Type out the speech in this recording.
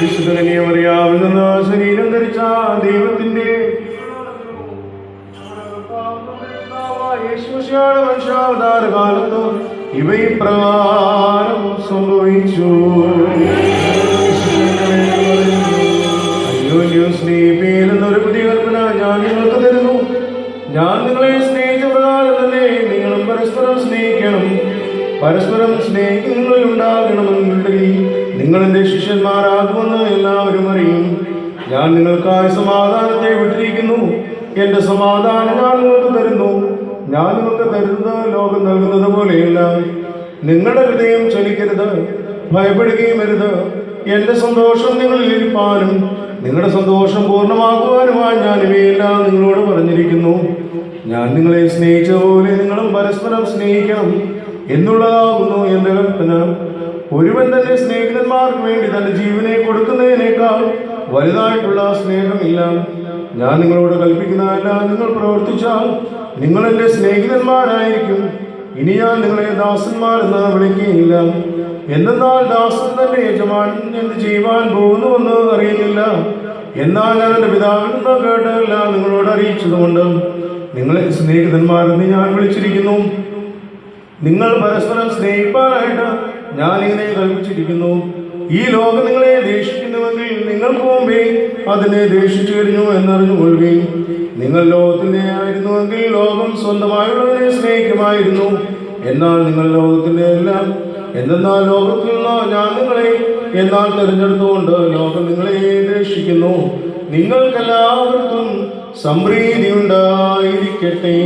വിശുദ്ധനിയമറിയാവുന്ന ശരീരം ധരിച്ച ദൈവത്തിന്റെ വംശാവതാര കാലത്ത് ഇവയിപ്രകാരം സംഭവിച്ചു. എന്നൊരു പുതിയ കൽപ്പന ഞാൻ നിങ്ങൾക്ക് തരുന്നു. ഞാൻ നിങ്ങളെ സ്നേഹിച്ച പ്രകാരം തന്നെ നിങ്ങളും പരസ്പരം സ്നേഹിക്കണം. പരസ്പരം സ്നേഹിക്കുന്നതിൽ ഉണ്ടാകണമെന്നുണ്ടെങ്കിൽ നിങ്ങൾ എന്റെ ശിഷ്യന്മാരാകുമെന്ന് എല്ലാവരും അറിയും. ഞാൻ നിങ്ങൾക്കായി സമാധാനത്തെ വിട്ടിരിക്കുന്നു. എന്റെ സമാധാനം ഞാൻ നിങ്ങൾക്ക് തരുന്നു. ഞാൻ നിങ്ങൾക്ക് തരുന്നത് ലോകം നൽകുന്നത് പോലെയല്ല. നിങ്ങളുടെ ഹൃദയം ചലിക്കരുത്, ഭയപ്പെടുകയും അരുത്. എന്റെ സന്തോഷം നിങ്ങളിൽ ഇരിപ്പാനും നിങ്ങളുടെ സന്തോഷം പൂർണ്ണമാക്കുവാനുമായി ഞാൻ ഇവയെല്ലാം നിങ്ങളോട് പറഞ്ഞിരിക്കുന്നു. ഞാൻ നിങ്ങളെ സ്നേഹിച്ച പോലെ നിങ്ങളും പരസ്പരം സ്നേഹിക്കണം എന്നുള്ളതാകുന്നു എന്റെ കൽപ്പന. ഒരുവൻ തന്റെ സ്നേഹിതന്മാർക്ക് വേണ്ടി തന്റെ ജീവനെ കൊടുക്കുന്നതിനേക്കാൾ വലുതായിട്ടുള്ള സ്നേഹമില്ല. ഞാൻ നിങ്ങളോട് കൽപ്പിക്കുന്നതല്ല നിങ്ങൾ പ്രവർത്തിച്ചാൽ നിങ്ങൾ എന്റെ സ്നേഹിതന്മാരായിരിക്കും. ഇനി ഞാൻ നിങ്ങളെ ദാസന്മാരെന്ന് വിളിക്കുകയില്ല. എന്തെന്നാൽ ദാസൻ തന്റെ യജമാനൻ എന്ത് ചെയ്യുവാൻ പോകുന്നുവെന്ന് അറിയുന്നില്ല. എന്നാൽ ഞാൻ എന്റെ പിതാവിൽ നിന്ന് കേട്ടതെല്ലാം നിങ്ങളോട് അറിയിച്ചതുകൊണ്ട് നിങ്ങളെ സ്നേഹിതന്മാരെന്ന് ഞാൻ വിളിച്ചിരിക്കുന്നു. നിങ്ങൾ പരസ്പരം സ്നേഹിപ്പാനായിട്ട് ഞാൻ ഇങ്ങനെ കൽപ്പിച്ചിരിക്കുന്നു. ഈ ലോകം നിങ്ങളെ ദേഷിക്കുന്നുവെങ്കിൽ നിങ്ങൾക്ക് മുമ്പേ അതിനെ ദേഷിച്ചു കഴിഞ്ഞു എന്നറിഞ്ഞുകൊള്ളുകയും. നിങ്ങൾ ലോകത്തിന്റെ ആയിരുന്നുവെങ്കിൽ ലോകം സ്വന്തമായുള്ളതിനെ സ്നേഹിക്കുമായിരുന്നു. എന്നാൽ നിങ്ങൾ ലോകത്തിന്റെ എല്ലാം. എന്തെന്നാൽ ലോകത്തിൽ നിന്നോ ഞാൻ നിങ്ങളെ എന്നാൽ തിരഞ്ഞെടുത്തുകൊണ്ട് ലോകം നിങ്ങളെ ദേഷിക്കുന്നു. നിങ്ങൾക്കെല്ലാവർക്കും സംപ്രീതി ഉണ്ടായിരിക്കട്ടെ.